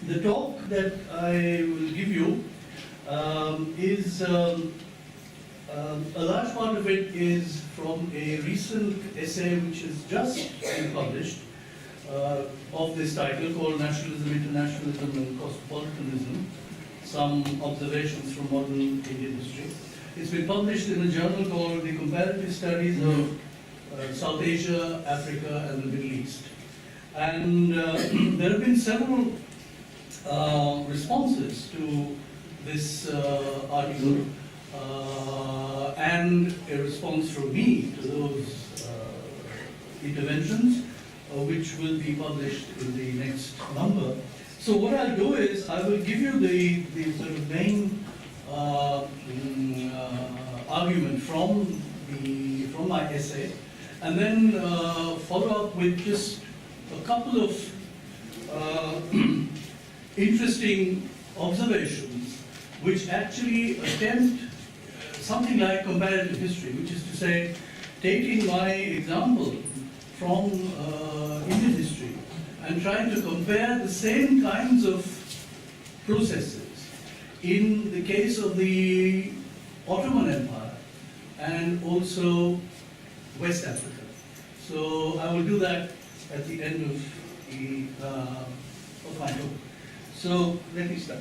The talk that I will give you is a large part of it is from a recent essay which has just been published of this title called Nationalism, Internationalism and Cosmopolitanism, Some Observations from Modern Indian History. It's been published in a journal called The Comparative Studies of South Asia, Africa and the Middle East. And there have been several responses to this article and a response from me to those interventions, which will be published in the next number. So what I'll do is I will give you the sort of main argument from my essay, and then follow up with just a couple of interesting observations which actually attempt something like comparative history, which is to say, taking my example from Indian history and trying to compare the same kinds of processes in the case of the Ottoman Empire and also West Africa. So I will do that at the end of my talk. So let me start.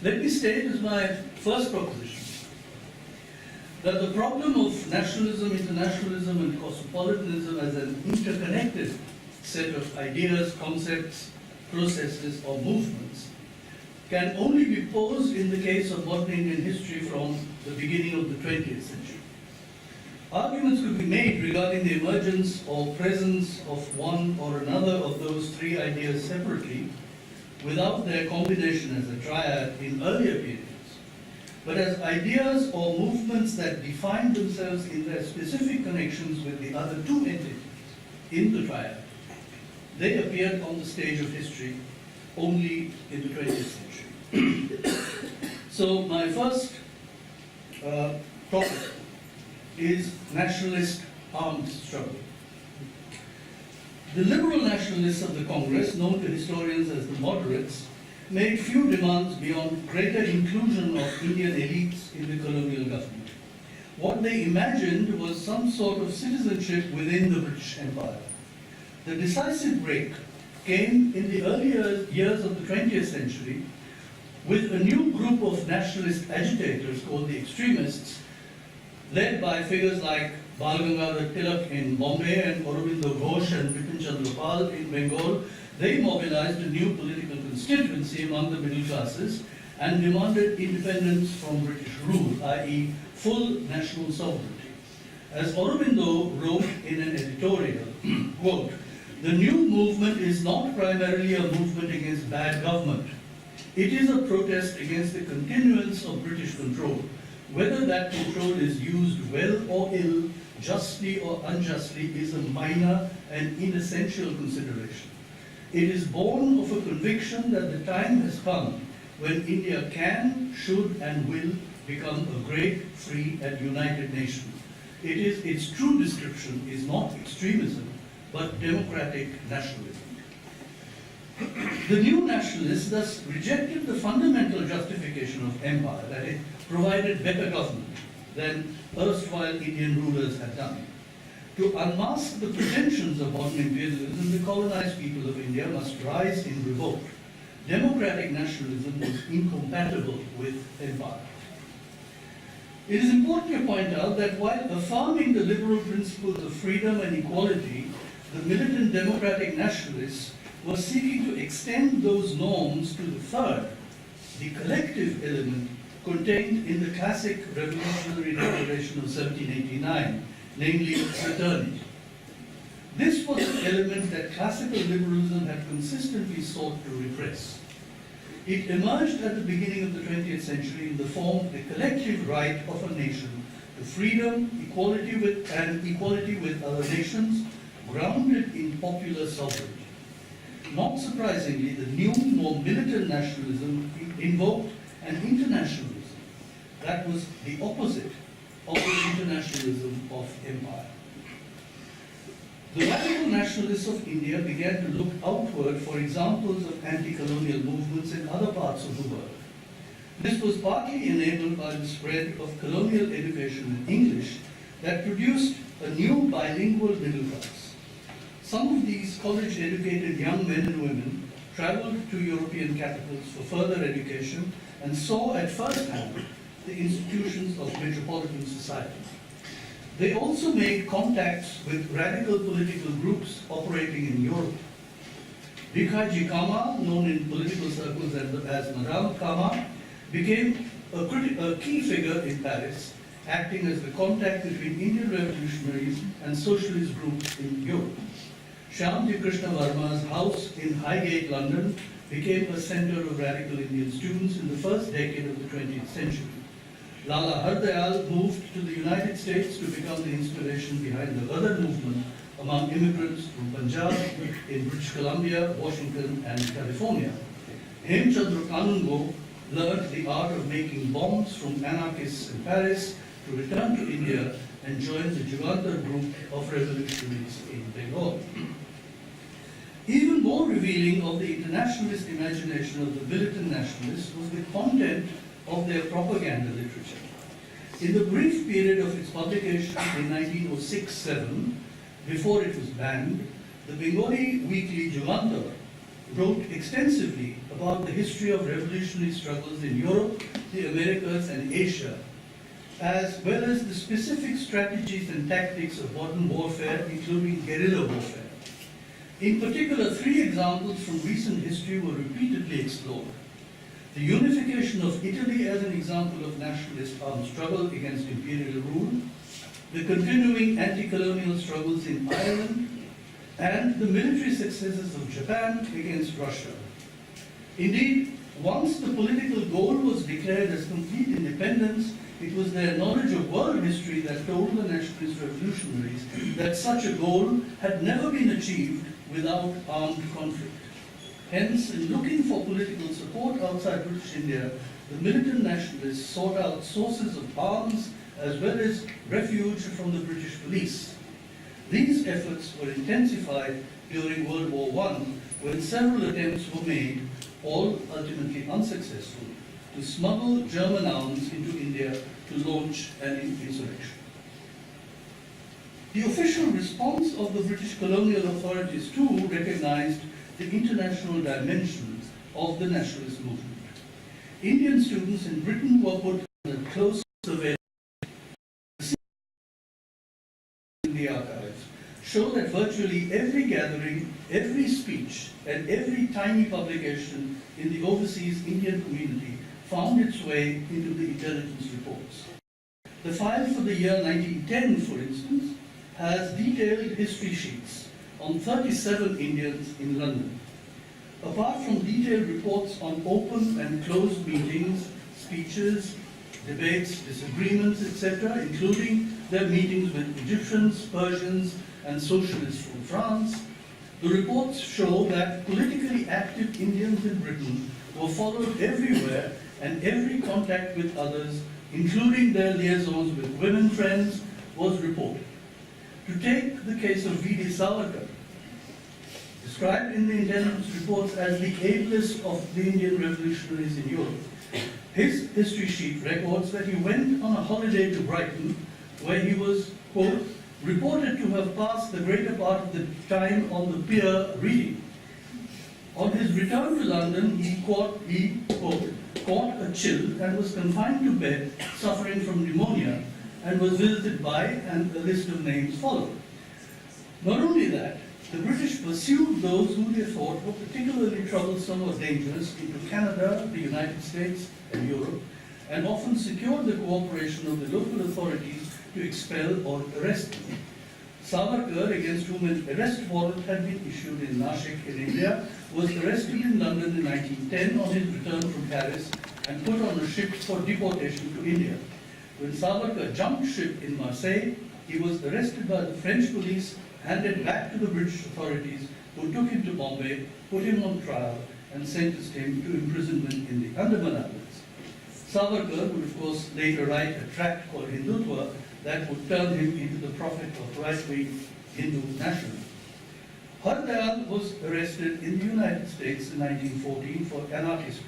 Let me state as my first proposition that the problem of nationalism, internationalism and cosmopolitanism as an interconnected set of ideas, concepts, processes or movements can only be posed in the case of modern Indian history from the beginning of the 20th century. Arguments could be made regarding the emergence or presence of one or another of those three ideas separately without their combination as a triad in earlier periods, but as ideas or movements that define themselves in their specific connections with the other two entities in the triad. They appeared on the stage of history only in the 20th century. So my first topic is nationalist armed struggle. The liberal nationalists of the Congress, known to historians as the moderates, made few demands beyond greater inclusion of Indian elites in the colonial government. What they imagined was some sort of citizenship within the British Empire. The decisive break came in the earlier years of the 20th century with a new group of nationalist agitators called the extremists, led by figures like Bal Gangadhar Tilak in Bombay and Aurobindo Ghosh and Bipin Chandra Pal in Bengal. They mobilized a new political constituency among the middle classes and demanded independence from British rule, i.e. full national sovereignty. As Aurobindo wrote in an editorial, quote, "The new movement is not primarily a movement against bad government. It is a protest against the continuance of British control. Whether that control is used well or ill, justly or unjustly, is a minor and inessential consideration. It is born of a conviction that the time has come when India can, should and will become a great, free and united nation. Its true description is not extremism, but democratic nationalism." The new nationalists thus rejected the fundamental justification of empire, that it provided better government than erstwhile Indian rulers had done. To unmask the pretensions of modern imperialism, the colonized people of India must rise in revolt. Democratic nationalism was incompatible with empire. It is important to point out that while affirming the liberal principles of freedom and equality, the militant democratic nationalists were seeking to extend those norms to the third, the collective element contained in the classic revolutionary declaration of 1789, namely fraternity. This was an element that classical liberalism had consistently sought to repress. It emerged at the beginning of the 20th century in the form of the collective right of a nation to freedom, equality with other nations, grounded in popular sovereignty. Not surprisingly, the new, more militant nationalism invoked an internationalism that was the opposite of the internationalism of empire. The radical nationalists of India began to look outward for examples of anti-colonial movements in other parts of the world. This was partly enabled by the spread of colonial education in English that produced a new bilingual middle class. Some of these college-educated young men and women traveled to European capitals for further education and saw at first hand the institutions of metropolitan society. They also made contacts with radical political groups operating in Europe. Bhikhaji Cama, known in political circles as Madame Cama, became a key figure in Paris, acting as the contact between Indian revolutionaries and socialist groups in Europe. Shyamji Krishna Varma's house in Highgate, London, became a center of radical Indian students in the first decade of the 20th century. Lala Hardayal moved to the United States to become the inspiration behind the Ghadar movement among immigrants from Punjab, in British Columbia, Washington, and California. Hemchandra Kanungo learned the art of making bombs from anarchists in Paris to return to India and join the Jugantar group of revolutionaries in Bengal. Even more revealing of the internationalist imagination of the militant nationalists was the content of their propaganda literature. In the brief period of its publication in 1906-07, before it was banned, the Bengali weekly Jugantar wrote extensively about the history of revolutionary struggles in Europe, the Americas, and Asia, as well as the specific strategies and tactics of modern warfare, including guerrilla warfare. In particular, 3 examples from recent history were repeatedly explored. The unification of Italy as an example of nationalist armed struggle against imperial rule, the continuing anti-colonial struggles in Ireland, and the military successes of Japan against Russia. Indeed, once the political goal was declared as complete independence, it was their knowledge of world history that told the nationalist revolutionaries that such a goal had never been achieved without armed conflict. Hence, in looking for political support outside British India, the militant nationalists sought out sources of arms as well as refuge from the British police. These efforts were intensified during World War I, when several attempts were made, all ultimately unsuccessful, to smuggle German arms into India to launch an insurrection. The official response of the British colonial authorities too recognized the international dimension of the nationalist movement. Indian students in Britain were put under close surveillance. In the archives show that virtually every gathering, every speech, and every tiny publication in the overseas Indian community found its way into the intelligence reports. The file for the year 1910, for instance, has detailed history sheets on 37 Indians in London. Apart from detailed reports on open and closed meetings, speeches, debates, disagreements, etc., including their meetings with Egyptians, Persians, and socialists from France, the reports show that politically active Indians in Britain were followed everywhere, and every contact with others, including their liaisons with women friends, was reported. To take the case of V.D. Savarkar, described in the intelligence reports as the ablest of the Indian revolutionaries in Europe, his history sheet records that he went on a holiday to Brighton, where he was, quote, reported to have passed the greater part of the time on the pier reading. On his return to London, he quote, caught a chill and was confined to bed, suffering from pneumonia, and was visited by, and a list of names followed. Not only that, the British pursued those who they thought were particularly troublesome or dangerous into Canada, the United States, and Europe, and often secured the cooperation of the local authorities to expel or arrest them. Savarkar, against whom an arrest warrant had been issued in Nashik in India, was arrested in London in 1910 on his return from Paris and put on a ship for deportation to India. When Savarkar jumped ship in Marseille, he was arrested by the French police, handed back to the British authorities, who took him to Bombay, put him on trial, and sentenced him to imprisonment in the Andaman Islands. Savarkar would of course later write a tract called Hindutva that would turn him into the prophet of right-wing Hindu nationalism. Har Dayal was arrested in the United States in 1914 for anarchist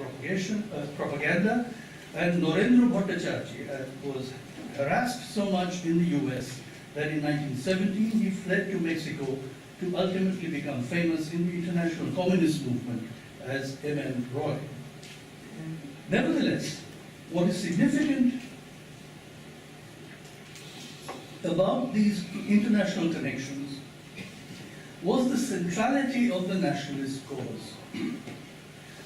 propaganda, and Narendra Bhatta Chatterjee was harassed so much in the US that in 1917 he fled to Mexico to ultimately become famous in the international communist movement as M.N. Roy. Nevertheless, what is significant about these international connections was the centrality of the nationalist cause.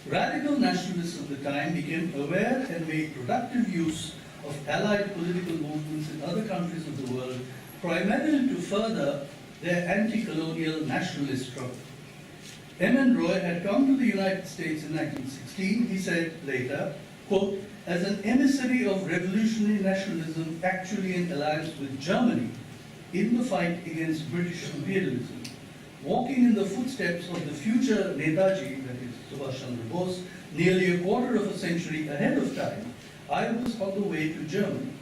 Radical nationalists of the time became aware and made productive use of allied political movements in other countries of the world, primarily to further their anti-colonial nationalist struggle. M.N. Roy had come to the United States in 1916, he said later, quote, as an emissary of revolutionary nationalism actually in alliance with Germany in the fight against British imperialism, walking in the footsteps of the future Netaji, that is Subhash Chandra Bose, nearly a quarter of a century ahead of time, I was on the way to Germany.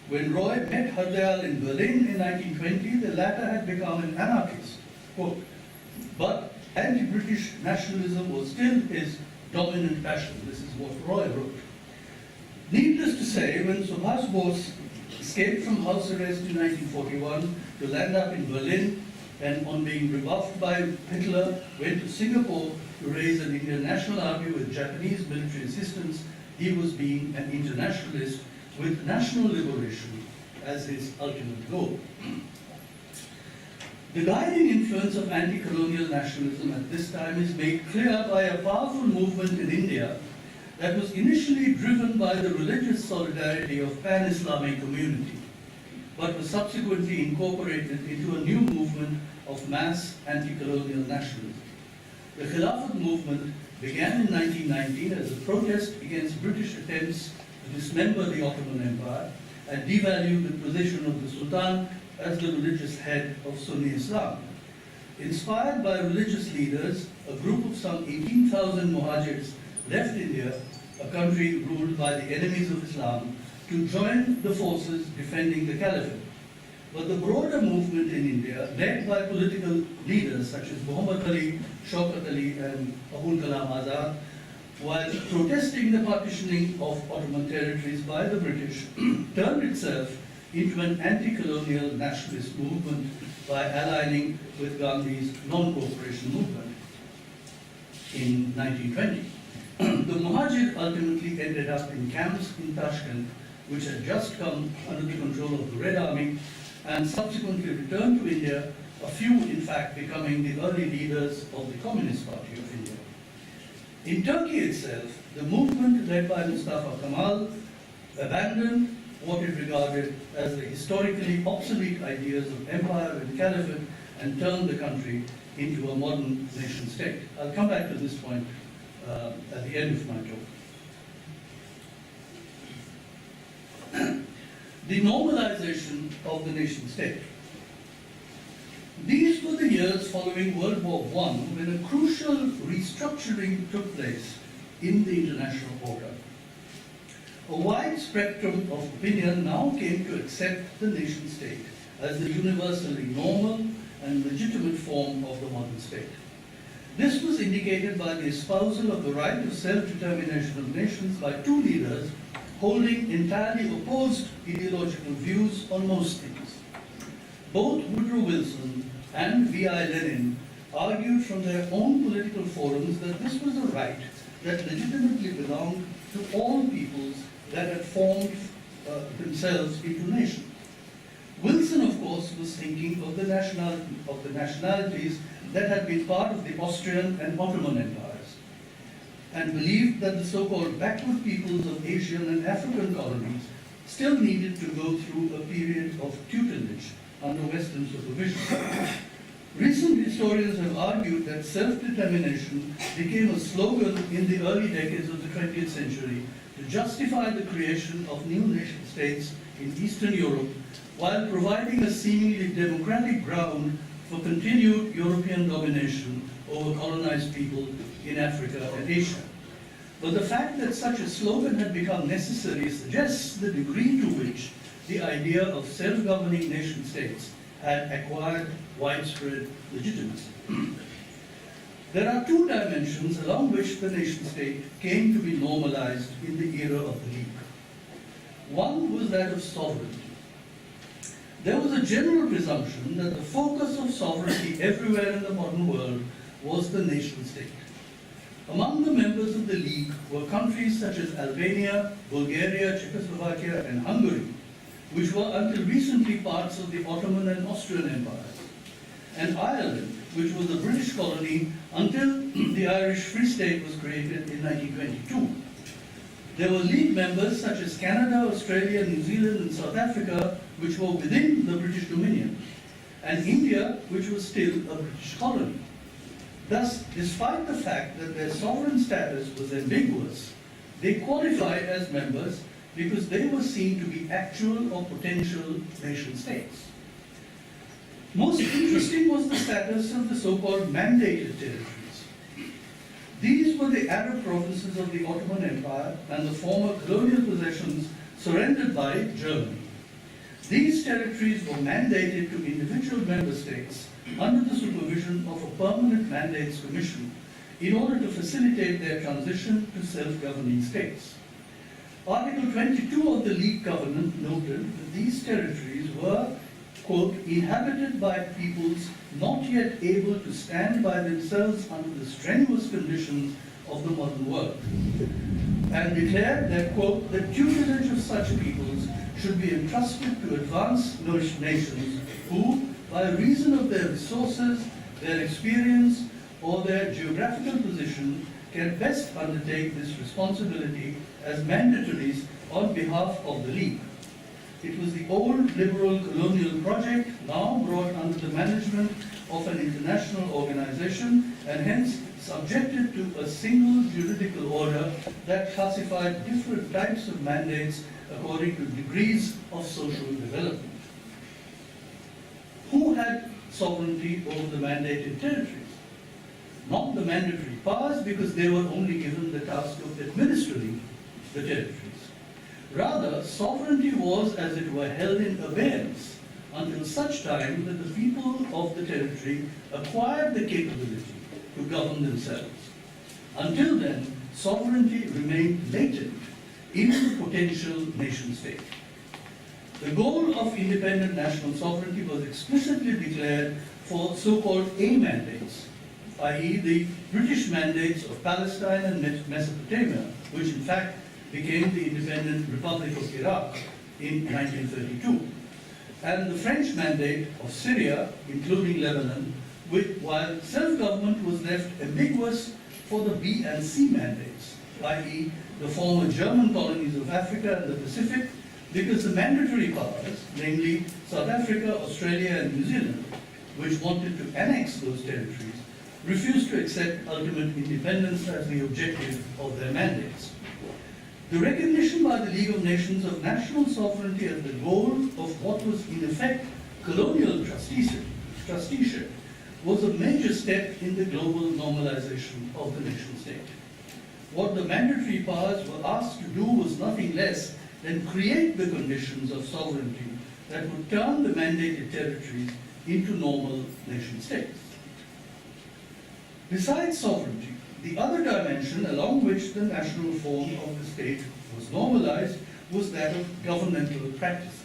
When Roy met Har Dayal in Berlin in 1920, the latter had become an anarchist, quote, but anti-British nationalism was still his dominant passion. This is what Roy wrote. Needless to say, when Subhash Bose escaped from house arrest in 1941 to land up in Berlin, and on being rebuffed by Hitler, went to Singapore to raise an Indian national army with Japanese military assistance, he was being an internationalist with national liberation as his ultimate goal. The guiding influence of anti-colonial nationalism at this time is made clear by a powerful movement in India that was initially driven by the religious solidarity of pan-Islamic community, but was subsequently incorporated into a new movement of mass anti-colonial nationalism. The Khilafat movement began in 1919 as a protest against British attempts to dismember the Ottoman Empire and devalue the position of the Sultan as the religious head of Sunni Islam. Inspired by religious leaders, a group of some 18,000 Muhajirs left India, a country ruled by the enemies of Islam, to join the forces defending the Caliphate. But the broader movement in India, led by political leaders such as Muhammad Ali, Shaukat Ali, and Abul Kalam Azad, while protesting the partitioning of Ottoman territories by the British, turned itself into an anti-colonial nationalist movement by aligning with Gandhi's non-cooperation movement in 1920. The Muhajir ultimately ended up in camps in Tashkent, which had just come under the control of the Red Army, and subsequently returned to India, a few in fact becoming the early leaders of the Communist Party of India. In Turkey itself, the movement led by Mustafa Kemal abandoned what it regarded as the historically obsolete ideas of empire and caliphate and turned the country into a modern nation state. I'll come back to this point at the end of my talk. The normalization of the nation state. These were the years following World War I when a crucial restructuring took place in the international order. A wide spectrum of opinion now came to accept the nation state as the universally normal and legitimate form of the modern state. This was indicated by the espousal of the right of self-determination of nations by two leaders holding entirely opposed ideological views on most things. Both Woodrow Wilson and V.I. Lenin argued from their own political forums that this was a right that legitimately belonged to all peoples that had formed themselves into nations. Wilson, of course, was thinking of the nationalities that had been part of the Austrian and Ottoman empires, and believed that the so-called backward peoples of Asian and African colonies still needed to go through a period of tutelage under Western supervision. Recent historians have argued that self-determination became a slogan in the early decades of the 20th century to justify the creation of new nation-states in Eastern Europe while providing a seemingly democratic ground for continued European domination over colonized people in Africa and Asia. but the fact that such a slogan had become necessary suggests the degree to which the idea of self-governing nation-states had acquired widespread legitimacy. There are two dimensions along which the nation-state came to be normalized in the era of the League. One was that of sovereignty. There was a general presumption that the focus of sovereignty everywhere in the modern world was the nation-state. Among the members of the League were countries such as Albania, Bulgaria, Czechoslovakia, and Hungary, which were until recently parts of the Ottoman and Austrian empires, and Ireland, which was a British colony until the Irish Free State was created in 1922. There were League members such as Canada, Australia, New Zealand, and South Africa, which were within the British Dominion, and India, which was still a British colony. Thus, despite the fact that their sovereign status was ambiguous, they qualified as members because they were seen to be actual or potential nation-states. Most interesting was the status of the so-called mandated territories. These were the Arab provinces of the Ottoman Empire and the former colonial possessions surrendered by Germany. These territories were mandated to individual member states under the supervision of a permanent mandates commission in order to facilitate their transition to self-governing states. Article 22 of the League Covenant noted that these territories were, quote, inhabited by peoples not yet able to stand by themselves under the strenuous conditions of the modern world, and declared that, quote, the tutelage of such peoples should be entrusted to advanced nations who, by reason of their resources, their experience, or their geographical position, can best undertake this responsibility as mandatories on behalf of the League. It was the old liberal colonial project, now brought under the management of an international organization, and hence subjected to a single juridical order that classified different types of mandates according to degrees of social development. Who had sovereignty over the mandated territories? Not the mandatory powers, because they were only given the task of administering the territories. Rather, sovereignty was, as it were, held in abeyance until such time that the people of the territory acquired the capability to govern themselves. Until then, sovereignty remained latent in the potential nation-state. The goal of independent national sovereignty was explicitly declared for so-called A mandates, i.e. the British mandates of Palestine and Mesopotamia, which in fact became the independent Republic of Iraq in 1932, and the French mandate of Syria, including Lebanon, while self-government was left ambiguous for the B and C mandates, i.e. the former German colonies of Africa and the Pacific, because the mandatory powers, namely South Africa, Australia, and New Zealand, which wanted to annex those territories, refused to accept ultimate independence as the objective of their mandates. The recognition by the League of Nations of national sovereignty as the goal of what was in effect colonial trusteeship was a major step in the global normalization of the nation-state. What the mandatory powers were asked to do was nothing less than create the conditions of sovereignty that would turn the mandated territories into normal nation-states. Besides sovereignty, the other dimension along which the national form of the state was normalized was that of governmental practices.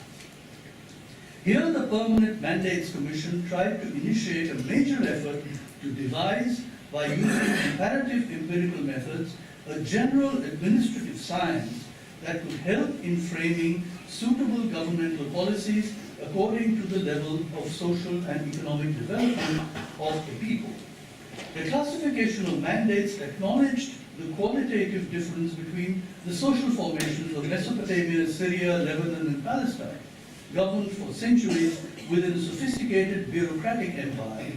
Here the Permanent Mandates Commission tried to initiate a major effort to devise, by using comparative empirical methods, a general administrative science that would help in framing suitable governmental policies according to the level of social and economic development of the people. The classification of mandates acknowledged the qualitative difference between the social formations of Mesopotamia, Syria, Lebanon, and Palestine, governed for centuries within a sophisticated bureaucratic empire,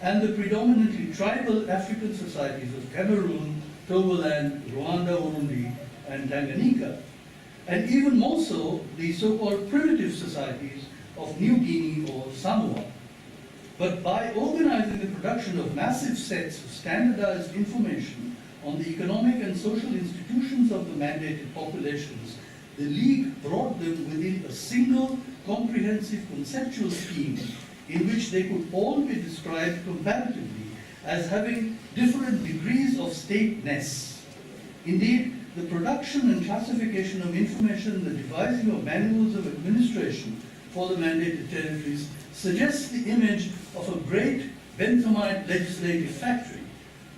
and the predominantly tribal African societies of Cameroon, Togoland, Rwanda, Burundi, and Tanganyika, and even more so the so-called primitive societies of New Guinea or Samoa. But by organizing the production of massive sets of standardized information on the economic and social institutions of the mandated populations, the League brought them within a single comprehensive conceptual scheme in which they could all be described comparatively as having different degrees of stateness. Indeed, the production and classification of information and the devising of manuals of administration for the mandated territories suggests the image of a great Benthamite legislative factory,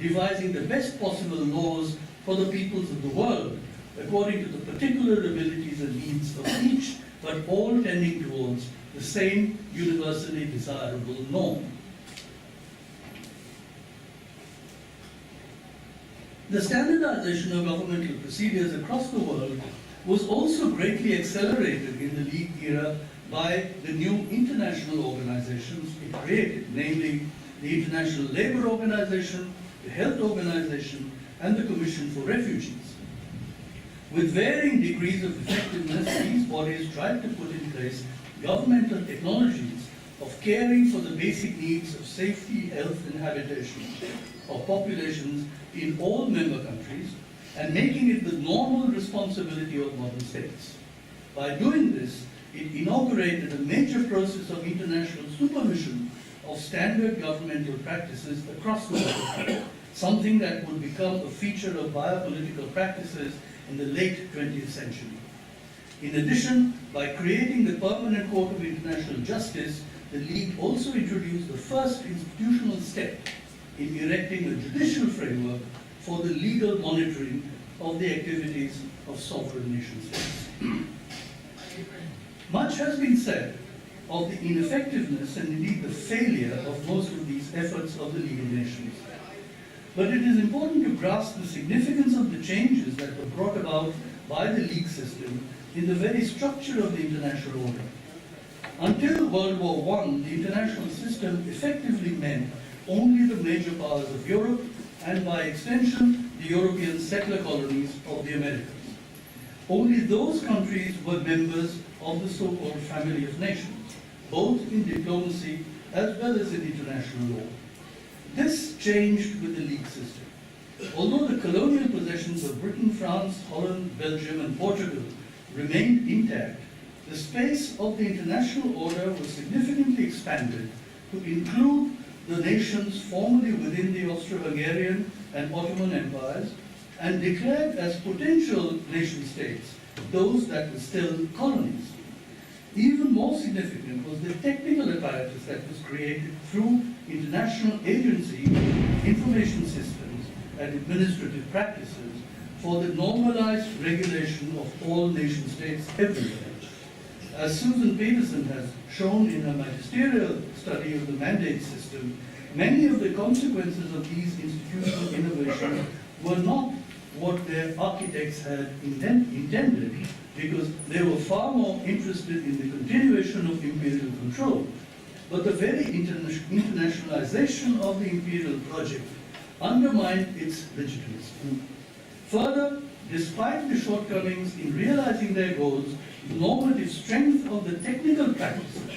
devising the best possible laws for the peoples of the world, according to the particular abilities and needs of each, but all tending towards the same universally desirable norm. The standardization of governmental procedures across the world was also greatly accelerated in the League era by the new international organizations it created, namely the International Labour Organization, the Health Organization, and the Commission for Refugees. With varying degrees of effectiveness, these bodies tried to put in place governmental technologies of caring for the basic needs of safety, health, and habitation of populations in all member countries, and making it the normal responsibility of modern states. By doing this, it inaugurated a major process of international supervision of standard governmental practices across the world, something that would become a feature of biopolitical practices in the late 20th century. In addition, by creating the Permanent Court of International Justice, the League also introduced the first institutional step in erecting a judicial framework for the legal monitoring of the activities of sovereign nation states. Much has been said of the ineffectiveness and indeed the failure of most of these efforts of the League of Nations. But it is important to grasp the significance of the changes that were brought about by the League system in the very structure of the international order. Until World War I, the international system effectively meant only the major powers of Europe and by extension the European settler colonies of the Americas. Only those countries were members of the so-called family of nations, both in diplomacy as well as in international law. This changed with the League system. Although the colonial possessions of Britain, France, Holland, Belgium, and Portugal remained intact, the space of the international order was significantly expanded to include the nations formerly within the Austro-Hungarian and Ottoman empires and declared as potential nation states those that were still colonies. Even more significant was the technical apparatus that was created through international agency, information systems, and administrative practices for the normalized regulation of all nation states everywhere. As Susan Peterson has shown in her magisterial study of the mandate system, many of the consequences of these institutional innovations were not what their architects had intended, because they were far more interested in the continuation of imperial control. But the very internationalization of the imperial project undermined its legitimacy. Further, despite the shortcomings in realizing their goals, the normative strength of the technical practices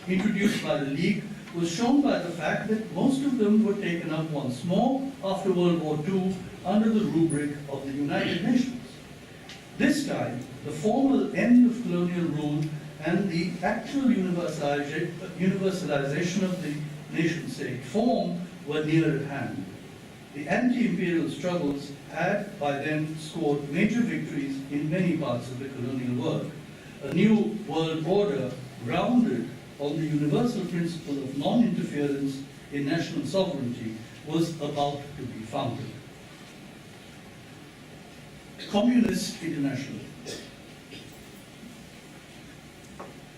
introduced by the League was shown by the fact that most of them were taken up once more after World War II under the rubric of the United Nations. This time, the formal end of colonial rule and the actual universalization of the nation-state form were near at hand. The anti-imperial struggles had by then scored major victories in many parts of the colonial world. A new world order grounded on the universal principle of non-interference in national sovereignty was about to be founded. Communist International.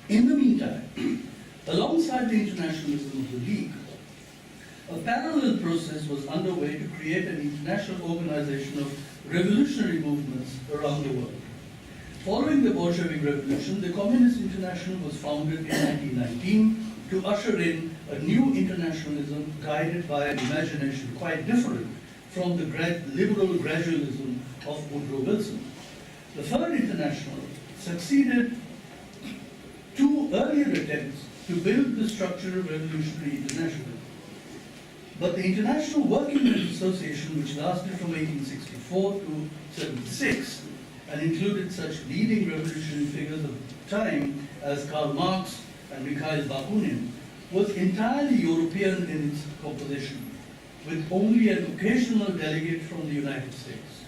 In the meantime, alongside the internationalism of the League, a parallel process was underway to create an international organization of revolutionary movements around the world. Following the Bolshevik Revolution, the Communist International was founded in 1919 to usher in a new internationalism guided by an imagination quite different from the liberal gradualism of Woodrow Wilson. The Third International succeeded two earlier attempts to build the structure of revolutionary internationalism. But the International Working Men's Association, which lasted from 1864 to 76, and included such leading revolutionary figures of the time as Karl Marx and Mikhail Bakunin, was entirely European in its composition, with only an occasional delegate from the United States.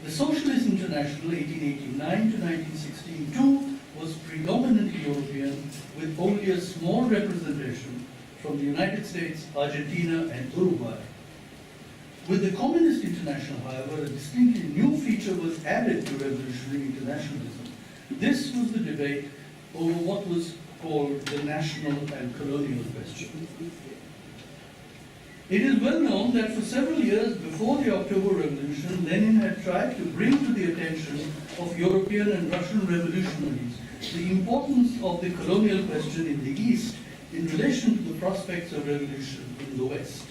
The Socialist International, 1889 to 1916, too, was predominantly European, with only a small representation from the United States, Argentina, and Uruguay. With the Communist International, however, a distinctly new feature was added to revolutionary internationalism. This was the debate over what was called the national and colonial question. It is well known that for several years before the October Revolution, Lenin had tried to bring to the attention of European and Russian revolutionaries the importance of the colonial question in the East in relation to the prospects of revolution in the West.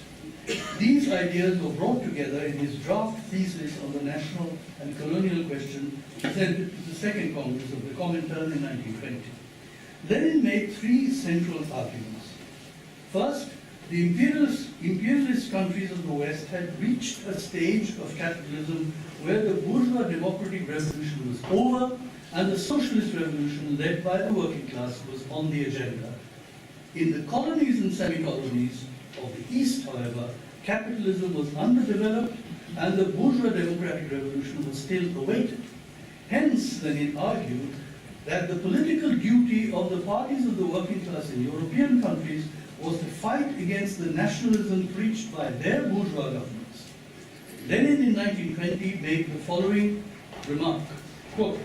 These ideas were brought together in his draft thesis on the national and colonial question presented to the Second Congress of the Comintern in 1920. Lenin made three central arguments. First, the imperialist countries of the West had reached a stage of capitalism where the bourgeois democratic revolution was over and the socialist revolution led by the working class was on the agenda. In the colonies and semi-colonies of the East, however, capitalism was underdeveloped and the bourgeois democratic revolution was still awaited. Hence, Lenin argued that the political duty of the parties of the working class in European countries was to fight against the nationalism preached by their bourgeois governments. Lenin in 1920 made the following remark, quote,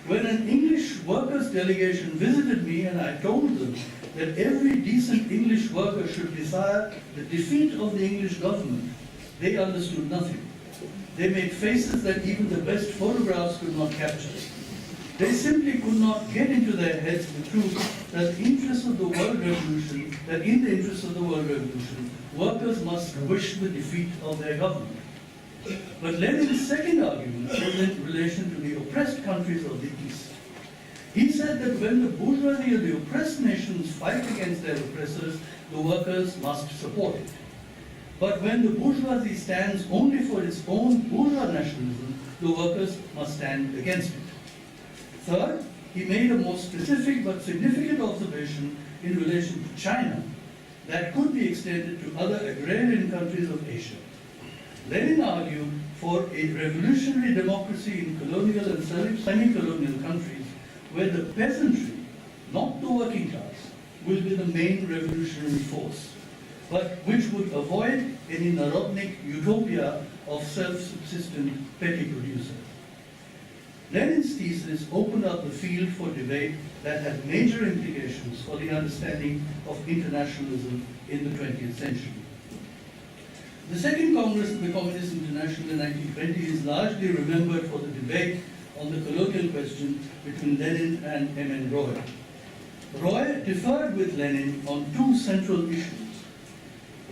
"When an English workers' delegation visited me and I told them that every decent English worker should desire the defeat of the English government, they understood nothing. They made faces that even the best photographs could not capture. They simply could not get into their heads the truth that in the interest of the world revolution, workers must wish the defeat of their government." But Lenin's second argument was in relation to the oppressed countries of the East. He said that when the bourgeoisie of the oppressed nations fight against their oppressors, the workers must support it. But when the bourgeoisie stands only for its own bourgeois nationalism, the workers must stand against it. Third, he made a more specific but significant observation in relation to China that could be extended to other agrarian countries of Asia. Lenin argued for a revolutionary democracy in colonial and semi-colonial countries where the peasantry, not the working class, will be the main revolutionary force, but which would avoid any narodnik utopia of self-subsistent petty producers. Lenin's thesis opened up the field for debate that had major implications for the understanding of internationalism in the 20th century. The Second Congress of the Communist International in 1920 is largely remembered for the debate on the colonial question between Lenin and M.N. Roy. Roy differed with Lenin on two central issues.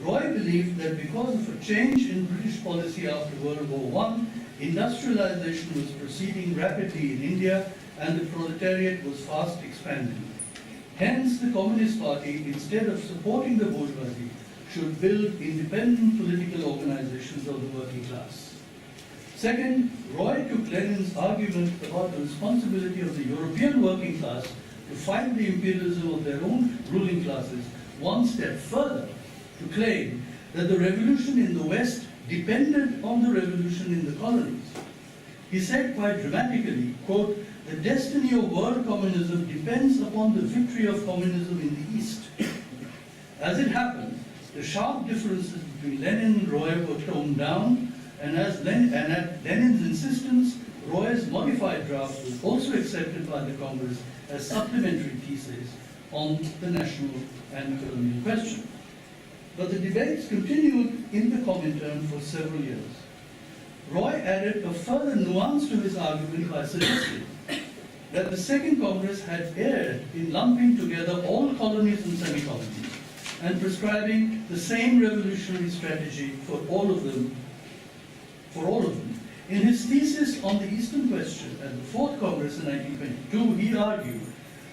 Roy believed that because of a change in British policy after World War I, industrialization was proceeding rapidly in India and the proletariat was fast expanding. Hence, the Communist Party, instead of supporting the bourgeoisie, should build independent political organizations of the working class. Second, Roy took Lenin's argument about the responsibility of the European working class to fight the imperialism of their own ruling classes one step further to claim that the revolution in the West depended on the revolution in the colonies. He said quite dramatically, quote, "The destiny of world communism depends upon the victory of communism in the East." As it happened, the sharp differences between Lenin and Roy were toned down, and at Lenin's insistence, Roy's modified draft was also accepted by the Congress as supplementary thesis on the national and colonial question. But the debates continued in the Comintern for several years. Roy added a further nuance to his argument by suggesting that the Second Congress had erred in lumping together all colonies and semi-colonies and prescribing the same revolutionary strategy for all of them. In his thesis on the Eastern question at the Fourth Congress in 1922, he argued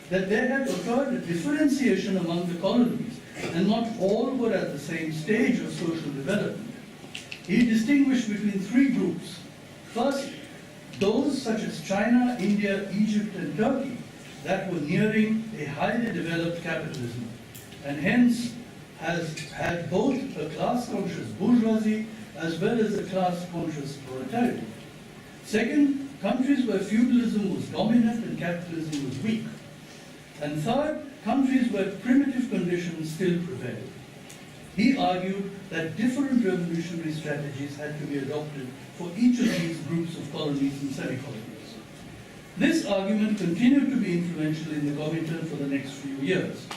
that there had occurred a differentiation among the colonies, and not all were at the same stage of social development. He distinguished between three groups. First, those such as China, India, Egypt, and Turkey that were nearing a highly developed capitalism, and hence had both a class-conscious bourgeoisie as well as a class-conscious proletariat. Second, countries where feudalism was dominant and capitalism was weak. And third, countries where primitive conditions still prevailed. He argued that different revolutionary strategies had to be adopted for each of these groups of colonies and semi-colonies. This argument continued to be influential in the Comintern for the next few years.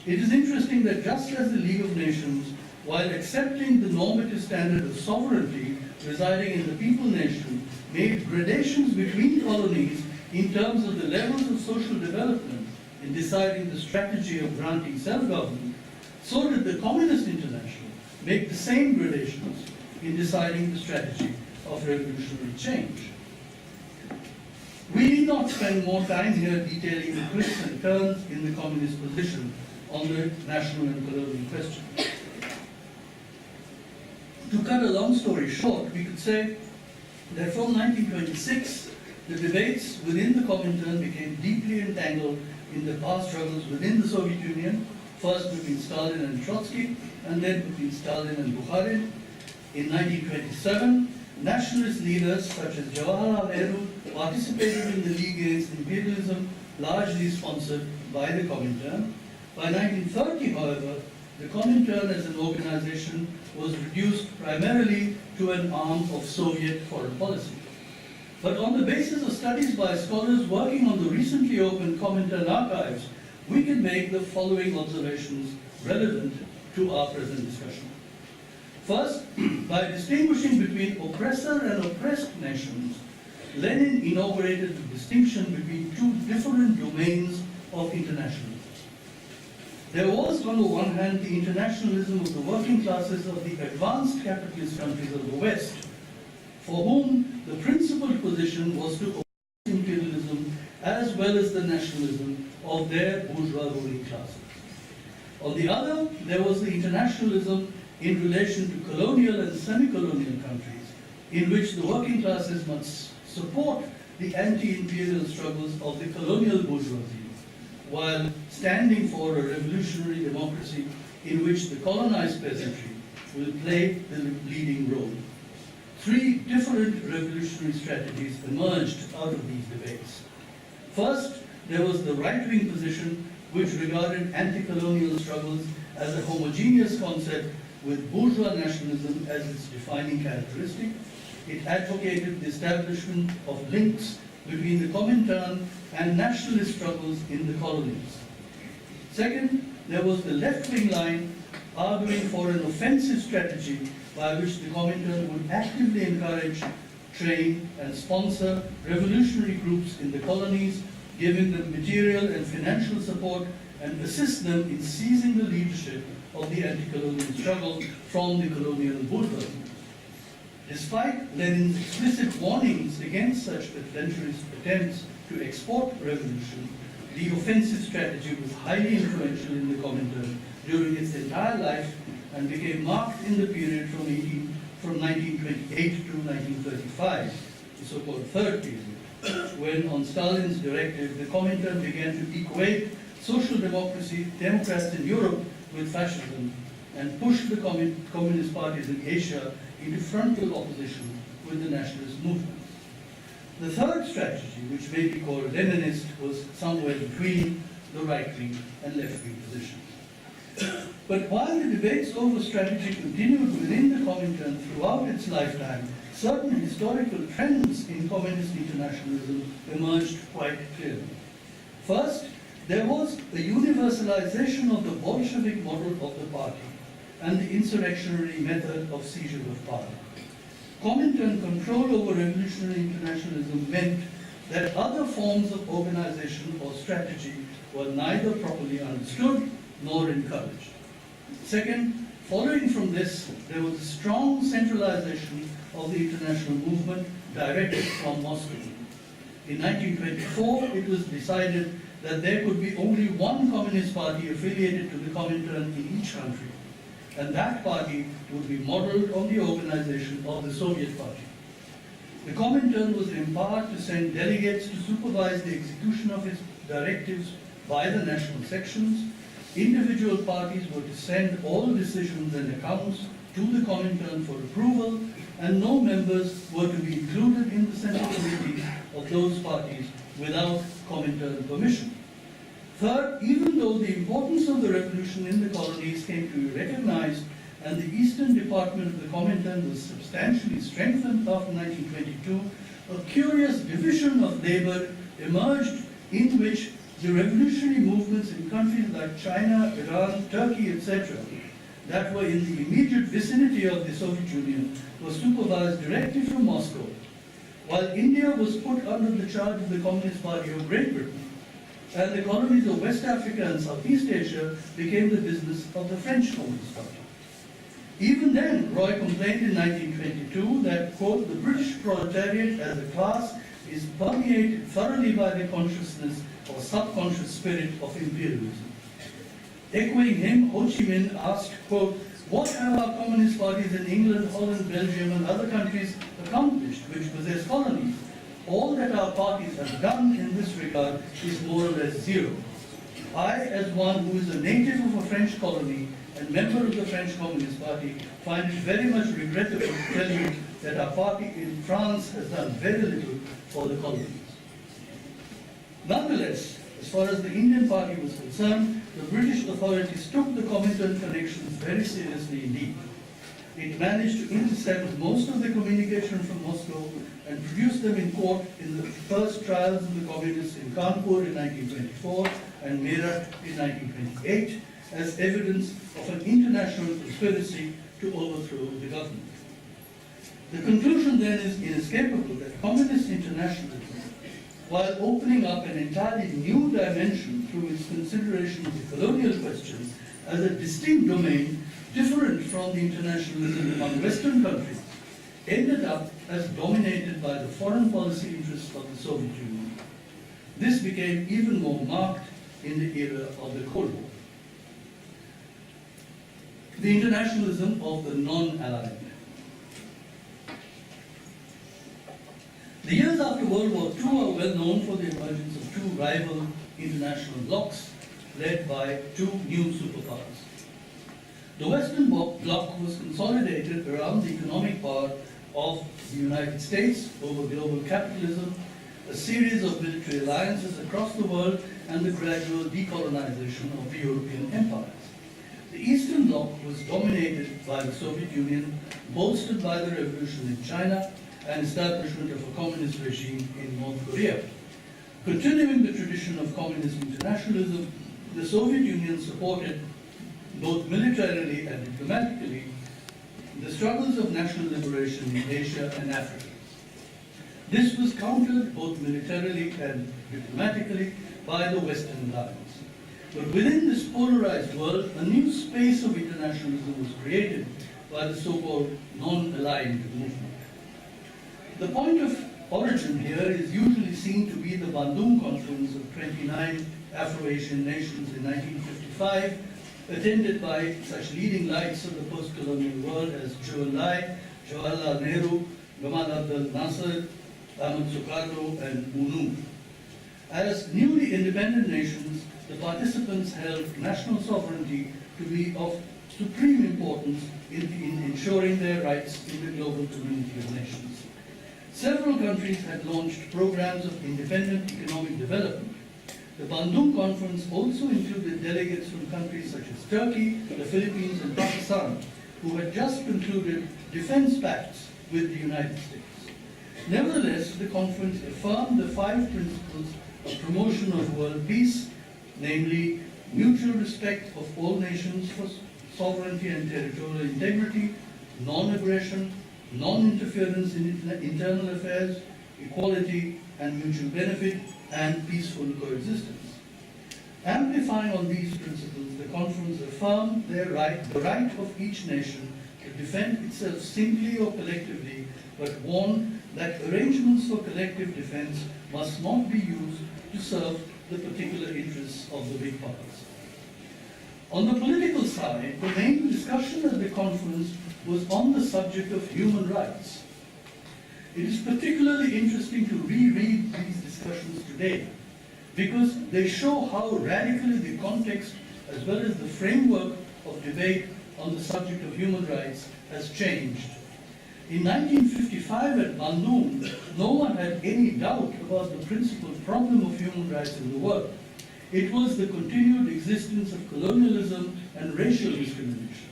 It is interesting that just as the League of Nations, while accepting the normative standard of sovereignty residing in the people nation, made gradations between colonies in terms of the levels of social development in deciding the strategy of granting self-government, so did the Communist International make the same gradations in deciding the strategy of revolutionary change. We need not spend more time here detailing the twists and turns in the communist position on the national and colonial question. To cut a long story short, we could say that from 1926, the debates within the Comintern became deeply entangled in the power struggles within the Soviet Union, first between Stalin and Trotsky, and then between Stalin and Bukharin. In 1927, nationalist leaders such as Jawaharlal Nehru participated in the League Against Imperialism, largely sponsored by the Comintern. By 1930, however, the Comintern as an organization was reduced primarily to an arm of Soviet foreign policy. But on the basis of studies by scholars working on the recently opened Comintern archives, we can make the following observations relevant to our present discussion. First, by distinguishing between oppressor and oppressed nations, Lenin inaugurated the distinction between two different domains of internationalism. There was, on the one hand, the internationalism of the working classes of the advanced capitalist countries of the West, for whom the principal position was to oppose imperialism as well as the nationalism of their bourgeois ruling classes. On the other, there was the internationalism in relation to colonial and semi-colonial countries, in which the working classes must support the anti-imperial struggles of the colonial bourgeoisie, while standing for a revolutionary democracy in which the colonized peasantry will play the leading role. Three different revolutionary strategies emerged out of these debates. First, there was the right-wing position which regarded anti-colonial struggles as a homogeneous concept with bourgeois nationalism as its defining characteristic. It advocated the establishment of links between the Comintern and nationalist struggles in the colonies. Second, there was the left-wing line arguing for an offensive strategy by which the Comintern would actively encourage, train, and sponsor revolutionary groups in the colonies, giving them material and financial support and assist them in seizing the leadership of the anti-colonial struggle from the colonial bourgeoisie. Despite Lenin's explicit warnings against such adventurous attempts to export revolution, the offensive strategy was highly influential in the Comintern during its entire life and became marked in the period from 1928 to 1935, the so-called third period, when on Stalin's directive the Comintern began to equate social democracy, democrats in Europe, with fascism and pushed the communist parties in Asia into frontal opposition with the nationalist movement. The third strategy, which may be called Leninist, was somewhere between the right-wing and left-wing positions. But while the debates over strategy continued within the Comintern throughout its lifetime, certain historical trends in communist internationalism emerged quite clearly. First, there was a universalization of the Bolshevik model of the party and the insurrectionary method of seizure of power. Comintern control over revolutionary internationalism meant that other forms of organization or strategy were neither properly understood nor encouraged. Second, following from this, there was a strong centralization of the international movement directed from Moscow. In 1924, it was decided that there could be only one Communist Party affiliated to the Comintern in each country, and that party would be modeled on the organization of the Soviet Party. The Comintern was empowered to send delegates to supervise the execution of its directives by the national sections. Individual parties were to send all decisions and accounts to the Comintern for approval, and no members were to be included in the central committees of those parties without Comintern permission. Third, even though the importance of the revolution in the colonies came to be recognized and the Eastern Department of the Comintern was substantially strengthened after 1922, a curious division of labor emerged in which the revolutionary movements in countries like China, Iran, Turkey, etc., that were in the immediate vicinity of the Soviet Union were supervised directly from Moscow, while India was put under the charge of the Communist Party of Great Britain, and the colonies of West Africa and Southeast Asia became the business of the French Communist Party. Even then, Roy complained in 1922 that, quote, the British proletariat as a class is permeated thoroughly by the consciousness or subconscious spirit of imperialism. Echoing him, Ho Chi Minh asked, quote, what have our communist parties in England, Holland, Belgium and other countries accomplished which possess colonies? All that our parties have done in this regard is more or less zero. I, as one who is a native of a French colony and member of the French Communist Party, find it very much regrettable to tell you that our party in France has done very little for the colonies. Nonetheless, as far as the Indian Party was concerned, the British authorities took the Comintern connections very seriously indeed. It managed to intercept most of the communication from Moscow and produce them in court in the first trials of the communists in Kanpur in 1924 and Meerut in 1928 as evidence of an international conspiracy to overthrow the government. The conclusion then is inescapable that communist internationalism, while opening up an entirely new dimension through its consideration of the colonial question as a distinct domain different from the internationalism among Western countries, ended up as dominated by the foreign policy interests of the Soviet Union. This became even more marked in the era of the Cold War. The internationalism of the non-allied. The years after World War II are well known for the emergence of two rival international blocs led by two new superpowers. The Western Bloc was consolidated around the economic power of the United States over global capitalism, a series of military alliances across the world, and the gradual decolonization of the European empires. The Eastern Bloc was dominated by the Soviet Union, bolstered by the revolution in China, and establishment of a communist regime in North Korea. Continuing the tradition of communist internationalism, the Soviet Union supported, both militarily and diplomatically, the struggles of national liberation in Asia and Africa. This was countered both militarily and diplomatically by the Western alliance. But within this polarized world, a new space of internationalism was created by the so-called non-aligned movement. The point of origin here is usually seen to be the Bandung Conference of 29 Afro-Asian nations in 1955, attended by such leading lights of the post-colonial world as Zhou Enlai, Jawaharlal Nehru, Gamal Abdel Nasser, Ahmed Sukarno, and U Nu. As newly independent nations, the participants held national sovereignty to be of supreme importance in ensuring their rights in the global community of nations. Several countries had launched programs of independent economic development. The Bandung Conference also included delegates from countries such as Turkey, the Philippines, and Pakistan, who had just concluded defense pacts with the United States. Nevertheless, the conference affirmed the 5 principles of promotion of world peace, namely mutual respect of all nations for sovereignty and territorial integrity, non-aggression, non-interference in internal affairs, equality and mutual benefit, and peaceful coexistence. Amplifying on these principles, the conference affirmed the right of each nation to defend itself singly or collectively, but warned that arrangements for collective defense must not be used to serve the particular interests of the big powers. On the political side, the main discussion at the conference was on the subject of human rights. It is particularly interesting to reread these discussions today because they show how radically the context as well as the framework of debate on the subject of human rights has changed. In 1955 at Bandung, no one had any doubt about the principal problem of human rights in the world. It was the continued existence of colonialism and racial discrimination.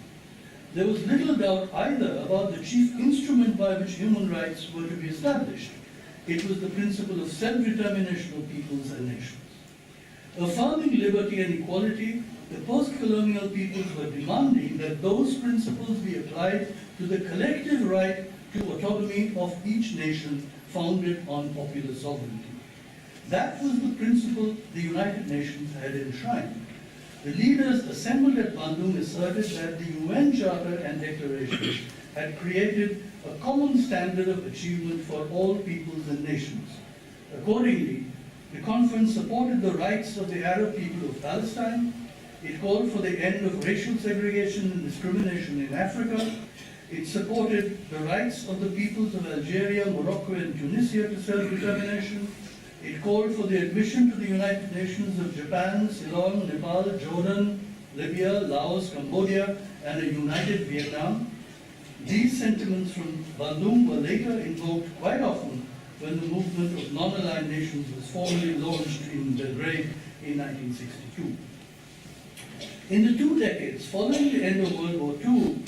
There was little doubt either about the chief instrument by which human rights were to be established. It was the principle of self-determination of peoples and nations. Affirming liberty and equality, the post-colonial peoples were demanding that those principles be applied to the collective right to autonomy of each nation founded on popular sovereignty. That was the principle the United Nations had enshrined. The leaders assembled at Bandung asserted that the UN Charter and Declarations had created a common standard of achievement for all peoples and nations. Accordingly, the conference supported the rights of the Arab people of Palestine. It called for the end of racial segregation and discrimination in Africa. It supported the rights of the peoples of Algeria, Morocco, and Tunisia to self-determination. It called for the admission to the United Nations of Japan, Ceylon, Nepal, Jordan, Libya, Laos, Cambodia, and a united Vietnam. These sentiments from Bandung were later invoked quite often when the movement of non-aligned nations was formally launched in Belgrade in 1962. In the 2 decades following the end of World War II,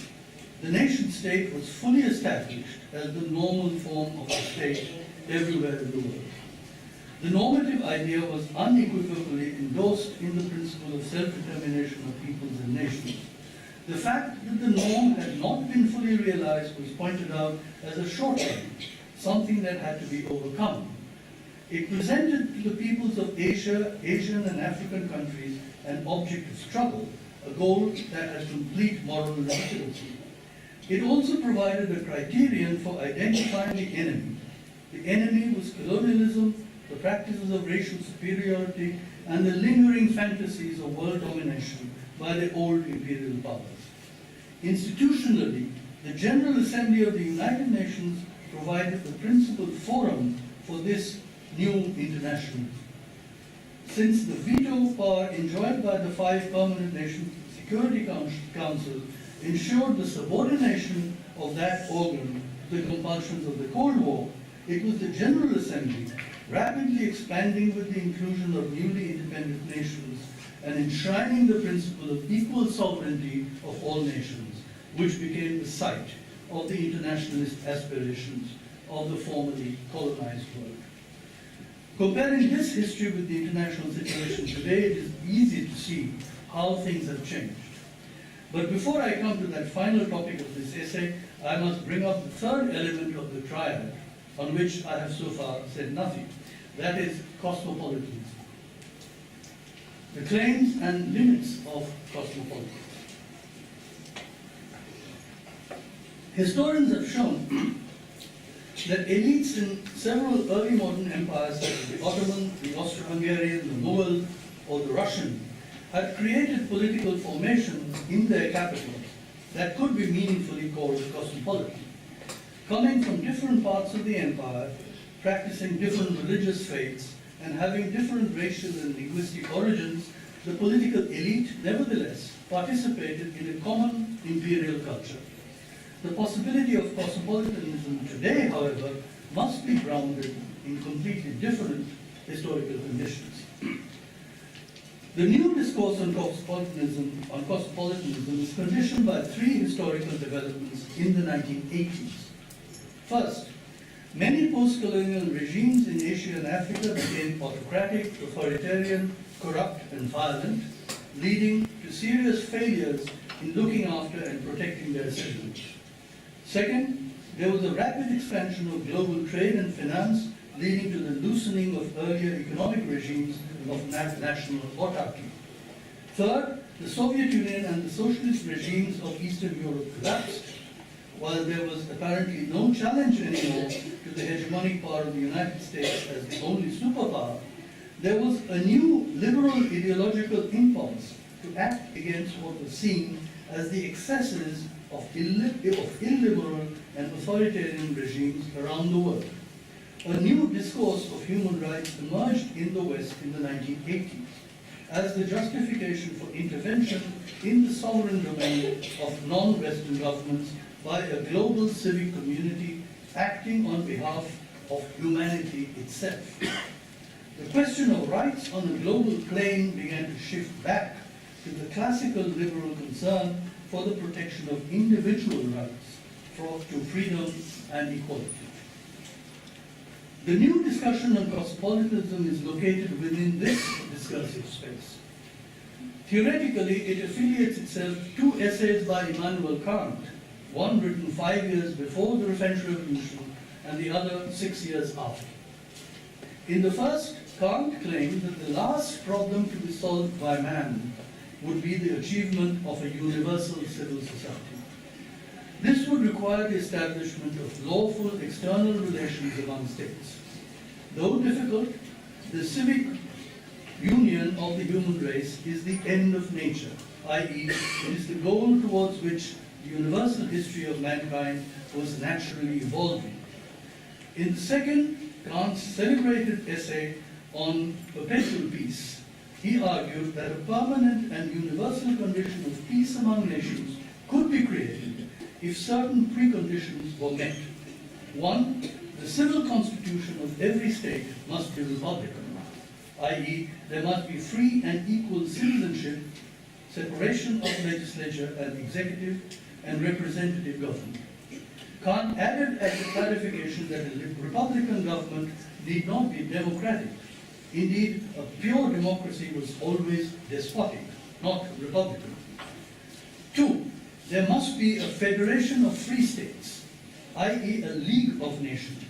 the nation-state was fully established as the normal form of a state everywhere in the world. The normative idea was unequivocally endorsed in the principle of self-determination of peoples and nations. The fact that the norm had not been fully realized was pointed out as a shortcoming, something that had to be overcome. It presented to the peoples of Asia, Asian and African countries an object of struggle, a goal that had complete moral legitimacy. It also provided a criterion for identifying the enemy. The enemy was colonialism, the practices of racial superiority, and the lingering fantasies of world domination by the old imperial powers. Institutionally, the General Assembly of the United Nations provided the principal forum for this new internationalism. Since the veto power enjoyed by the 5 permanent nations, the Security Council ensured the subordination of that organ to the compulsions of the Cold War, it was the General Assembly rapidly expanding with the inclusion of newly independent nations and enshrining the principle of equal sovereignty of all nations, which became the site of the internationalist aspirations of the formerly colonized world. Comparing this history with the international situation today, it is easy to see how things have changed. But before I come to that final topic of this essay, I must bring up the third element of the triad, on which I have so far said nothing. That is cosmopolitanism. The claims and limits of cosmopolitanism. Historians have shown that elites in several early modern empires, such as the Ottoman, the Austro-Hungarian, the Mughal, or the Russian, had created political formations in their capitals that could be meaningfully called cosmopolitan. Coming from different parts of the empire, practicing different religious faiths, and having different racial and linguistic origins, the political elite nevertheless participated in a common imperial culture. The possibility of cosmopolitanism today, however, must be grounded in completely different historical conditions. The new discourse on cosmopolitanism is conditioned by 3 historical developments in the 1980s. First, many post-colonial regimes in Asia and Africa became autocratic, authoritarian, corrupt, and violent, leading to serious failures in looking after and protecting their citizens. Second, there was a rapid expansion of global trade and finance, leading to the loosening of earlier economic regimes of national autarky. Third, the Soviet Union and the socialist regimes of Eastern Europe collapsed, while there was apparently no challenge anymore to the hegemonic power of the United States as the only superpower. there was a new liberal ideological impulse to act against what was seen as the excesses of illiberal and authoritarian regimes around the world. A new discourse of human rights emerged in the West in the 1980s as the justification for intervention in the sovereign domain of non-Western governments by a global civic community acting on behalf of humanity itself. The question of rights on a global plane began to shift back to the classical liberal concern for the protection of individual rights to freedom and equality. The new discussion on cosmopolitanism is located within this discursive space. Theoretically, it affiliates itself to 2 essays by Immanuel Kant, one written 5 years before the French Revolution and the other 6 years after. In the first, Kant claimed that the last problem to be solved by man would be the achievement of a universal civil society. This would require the establishment of lawful external relations among states. Though difficult, the civic union of the human race is the end of nature, i.e., it is the goal towards which the universal history of mankind was naturally evolving. In the second, Kant's celebrated essay on perpetual peace, he argued that a permanent and universal condition of peace among nations could be created if certain preconditions were met. 1, the civil constitution of every state must be republican, i.e., there must be free and equal citizenship, separation of legislature and executive, and representative government. Kant added as a clarification that a republican government need not be democratic. Indeed, a pure democracy was always despotic, not republican. 2, there must be a federation of free states, i.e. a league of nations,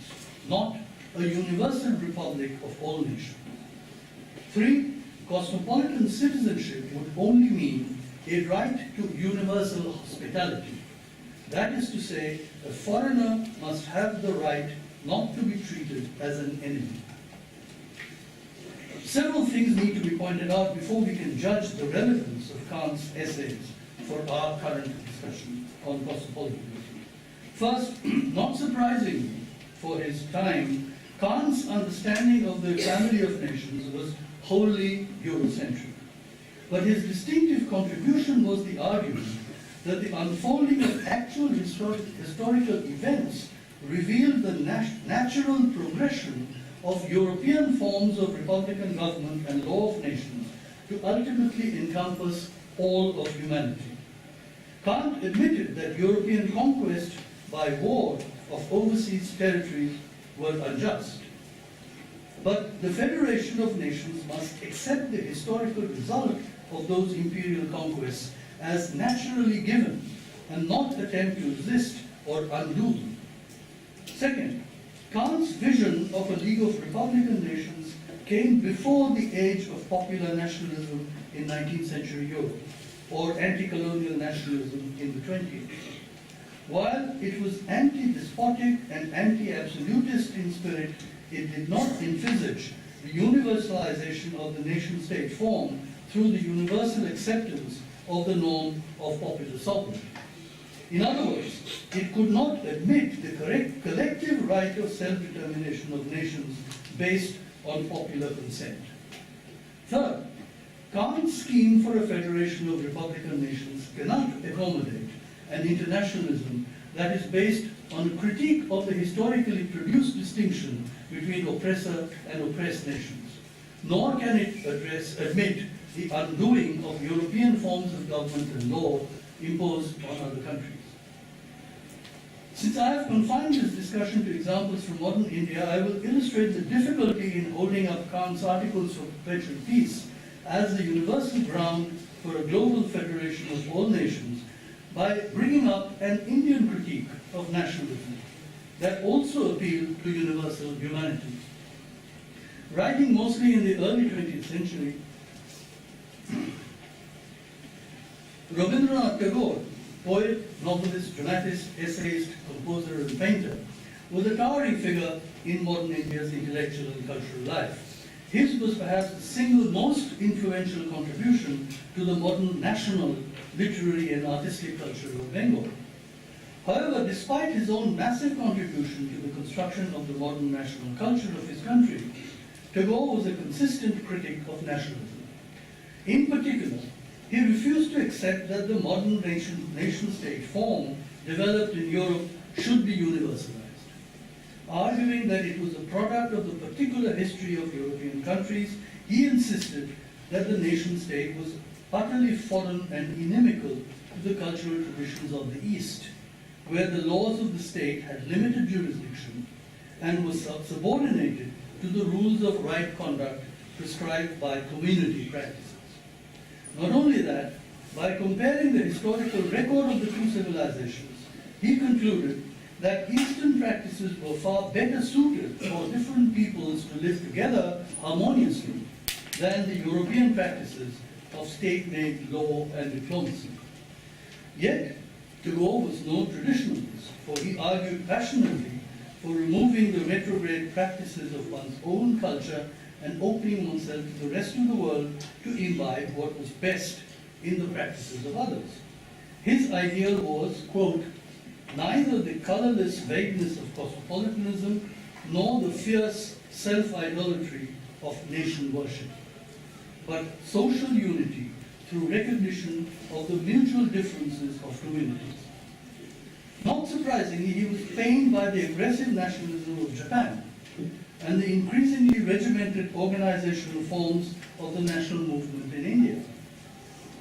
not a universal republic of all nations. 3, cosmopolitan citizenship would only mean a right to universal hospitality. That is to say, a foreigner must have the right not to be treated as an enemy. Several things need to be pointed out before we can judge the relevance of Kant's essays for our current discussion on cosmopolitanism. First, not surprisingly for his time, Kant's understanding of the family of nations was wholly Eurocentric. But his distinctive contribution was the argument that the unfolding of actual historical events revealed the natural progression of European forms of republican government and law of nations to ultimately encompass all of humanity. Kant admitted that European conquest by war of overseas territories were unjust. But the Federation of Nations must accept the historical result of those imperial conquests as naturally given and not attempt to resist or undo them. Second, Kant's vision of a League of Republican Nations came before the age of popular nationalism in 19th century Europe, or anti-colonial nationalism in the 20th. While it was anti-despotic and anti-absolutist in spirit, it did not envisage the universalization of the nation-state form through the universal acceptance of the norm of popular sovereignty. In other words, it could not admit the collective right of self-determination of nations based on popular consent. Third, Kant's scheme for a federation of republican nations cannot accommodate an internationalism that is based on a critique of the historically produced distinction between oppressor and oppressed nations, nor can it admit the undoing of European forms of government and law imposed on other countries. Since I have confined this discussion to examples from modern India, I will illustrate the difficulty in holding up Kant's articles for perpetual peace as the universal ground for a global federation of all nations by bringing up an Indian critique of nationalism that also appealed to universal humanity. Writing mostly in the early 20th century, Rabindranath Tagore, poet, novelist, dramatist, essayist, composer, and painter, was a towering figure in modern India's intellectual and cultural life. His was perhaps the single most influential contribution to the modern national literary and artistic culture of Bengal. However, despite his own massive contribution to the construction of the modern national culture of his country, Tagore was a consistent critic of nationalism. In particular, he refused to accept that the modern nation-state form developed in Europe should be universalized, arguing that it was a product of the particular history of European countries. He insisted that the nation-state was utterly foreign and inimical to the cultural traditions of the East, where the laws of the state had limited jurisdiction and was subordinated to the rules of right conduct prescribed by community practices. Not only that, by comparing the historical record of the two civilizations, he concluded that Eastern practices were far better suited for different peoples to live together harmoniously than the European practices of state-made law and diplomacy. Yet, Tagore was no traditionalist, for he argued passionately for removing the retrograde practices of one's own culture and opening oneself to the rest of the world to imbibe what was best in the practices of others. His ideal was, quote, neither the colorless vagueness of cosmopolitanism nor the fierce self-idolatry of nation worship, but social unity through recognition of the mutual differences of communities. Not surprisingly, he was pained by the aggressive nationalism of Japan and the increasingly regimented organizational forms of the national movement in India.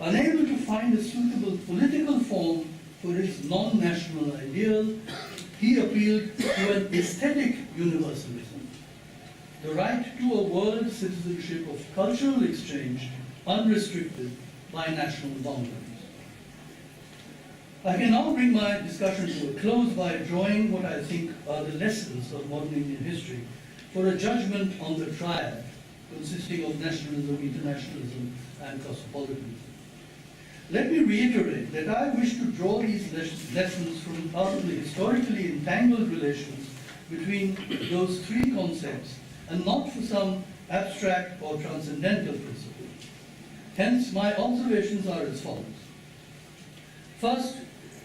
Unable to find a suitable political form for his non-national ideal, he appealed to an aesthetic universalism, the right to a world citizenship of cultural exchange unrestricted by national boundaries. I can now bring my discussion to a close by drawing what I think are the lessons of modern Indian history for a judgment on the triad consisting of nationalism, internationalism, and cosmopolitanism. Let me reiterate that I wish to draw these lessons from out of the historically entangled relations between those three concepts and not for some abstract or transcendental principle. Hence, my observations are as follows. First,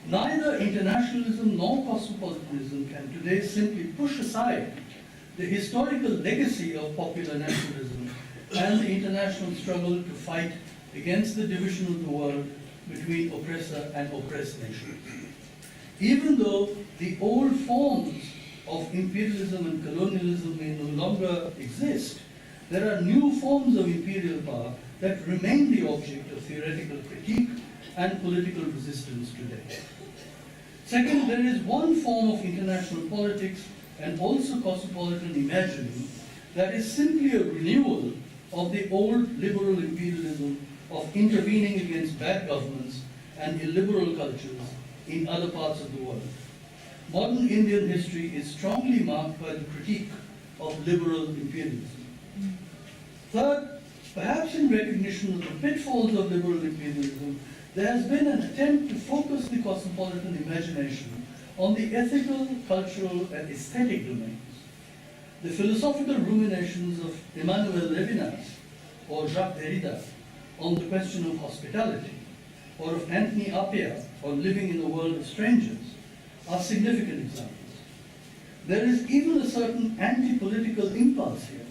neither internationalism nor cosmopolitanism can today simply push aside the historical legacy of popular nationalism and the international struggle to fight against the division of the world between oppressor and oppressed nations. Even though the old forms of imperialism and colonialism may no longer exist, there are new forms of imperial power that remain the object of theoretical critique and political resistance today. Second, there is one form of international politics and also cosmopolitan imagining that is simply a renewal of the old liberal imperialism of intervening against bad governments and illiberal cultures in other parts of the world. Modern Indian history is strongly marked by the critique of liberal imperialism. Third, perhaps in recognition of the pitfalls of liberal imperialism, there has been an attempt to focus the cosmopolitan imagination on the ethical, cultural, and aesthetic domains. The philosophical ruminations of Emmanuel Levinas or Jacques Derrida on the question of hospitality, or of Anthony Appiah on living in a world of strangers, are significant examples. There is even a certain anti-political impulse here,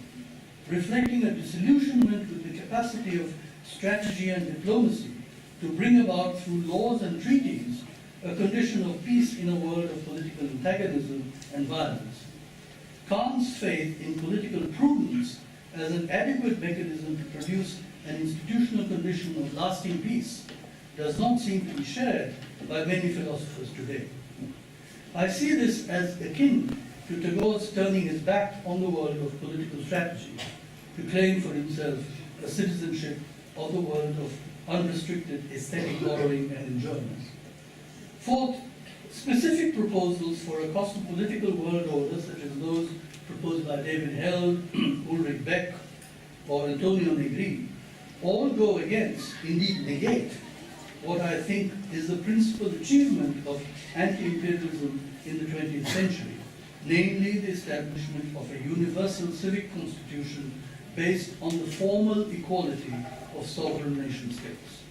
reflecting a disillusionment with the capacity of strategy and diplomacy to bring about through laws and treaties a condition of peace in a world of political antagonism and violence. Kant's faith in political prudence as an adequate mechanism to produce an institutional condition of lasting peace does not seem to be shared by many philosophers today. I see this as akin to Tagore's turning his back on the world of political strategy to claim for himself a citizenship of the world of unrestricted aesthetic borrowing and enjoyment. Fourth, specific proposals for a cosmopolitical world order, such as those proposed by David Held, Ulrich Beck, or Antonio Negri, all go against, indeed negate, what I think is the principal achievement of anti-imperialism in the 20th century, namely the establishment of a universal civic constitution based on the formal equality of sovereign nation states.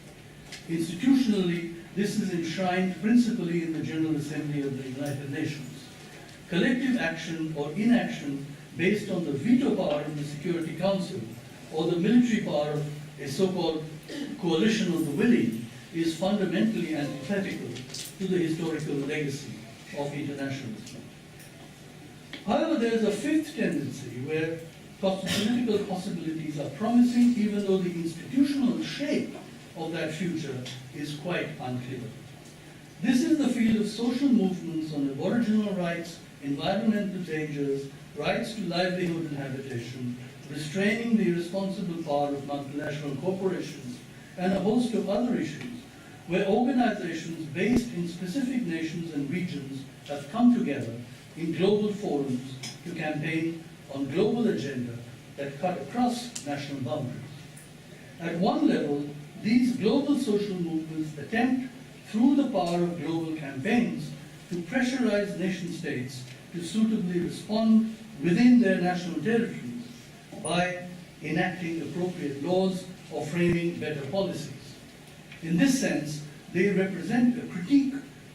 Institutionally, this is enshrined principally in the General Assembly of the United Nations. Collective action or inaction based on the veto power of the Security Council or the military power of a so-called coalition of the willing is fundamentally antithetical to the historical legacy of internationalism. However, there is a fifth tendency where political possibilities are promising, even though the institutional shape of that future is quite unclear. This is the field of social movements on aboriginal rights, environmental dangers, rights to livelihood and habitation, restraining the irresponsible power of multinational corporations, and a host of other issues, where organizations based in specific nations and regions have come together in global forums to campaign on global agenda that cut across national boundaries. At one level, these global social movements attempt, through the power of global campaigns, to pressurize nation states to suitably respond within their national territories by enacting appropriate laws or framing better policies. In this sense, they represent a critique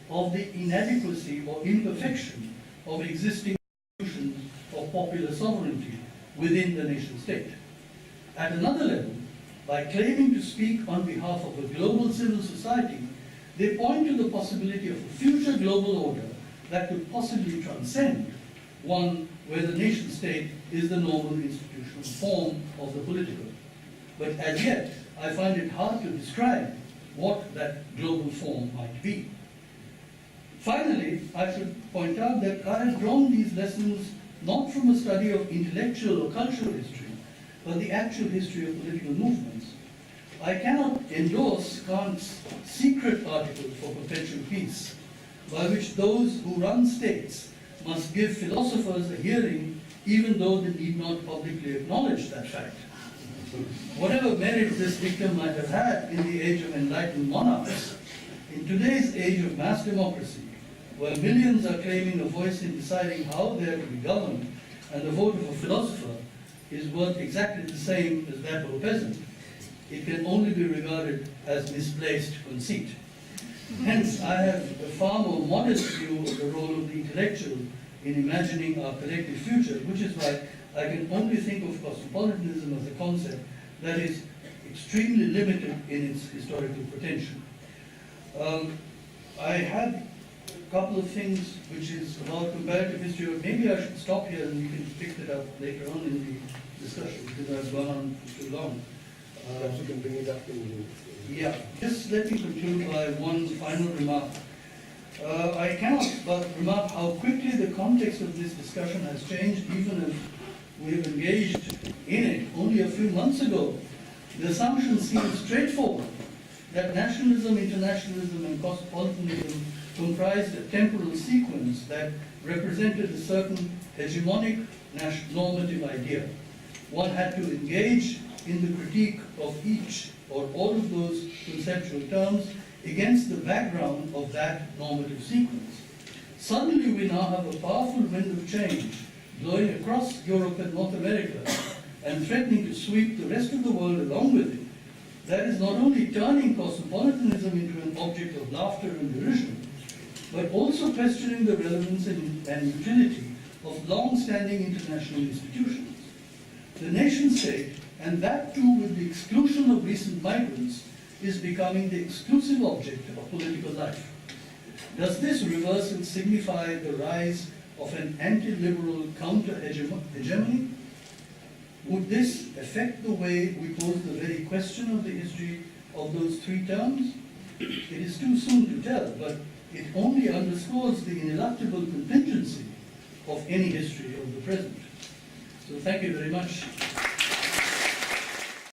of the inadequacy or imperfection of existing institutions of popular sovereignty within the nation state. At another level, by claiming to speak on behalf of a global civil society, they point to the possibility of a future global order that could possibly transcend one where the nation state is the normal institutional form of the political. But as yet, I find it hard to describe what that global form might be. Finally, I should point out that I have drawn these lessons not from a study of intellectual or cultural history, but the actual history of political movements. I cannot endorse Kant's secret article for perpetual peace, by which those who run states must give philosophers a hearing even though they need not publicly acknowledge that fact. Whatever merit this dictum might have had in the age of enlightened monarchs, in today's age of mass democracy, where millions are claiming a voice in deciding how they are to be governed, and the vote of a philosopher is worth exactly the same as that of a peasant, it can only be regarded as misplaced conceit. Hence, I have a far more modest view of the role of the intellectual in imagining our collective future, which is why I can only think of cosmopolitanism as a concept that is extremely limited in its historical potential. I had a couple of things which is about comparative history, or maybe I should stop here and you can pick it up later on in the discussion, because I've gone on for too long. Perhaps you can bring it up in Yeah, just let me conclude by one final remark. I cannot but remark how quickly the context of this discussion has changed, even if we have engaged in it only a few months ago. The assumption seems straightforward that nationalism, internationalism, and cosmopolitanism comprised a temporal sequence that represented a certain hegemonic normative idea. One had to engage in the critique of each or all of those conceptual terms against the background of that normative sequence. Suddenly we now have a powerful wind of change blowing across Europe and North America and threatening to sweep the rest of the world along with it. That is not only turning cosmopolitanism into an object of laughter and derision, but also questioning the relevance and utility of long-standing international institutions. The nation state, and that too with the exclusion of recent migrants, is becoming the exclusive object of political life. Does this reversal signify the rise of an anti-liberal counter-hegemony? Would this affect the way we pose the very question of the history of those three terms? It is too soon to tell, but it only underscores the ineluctable contingency of any history of the present. So thank you very much.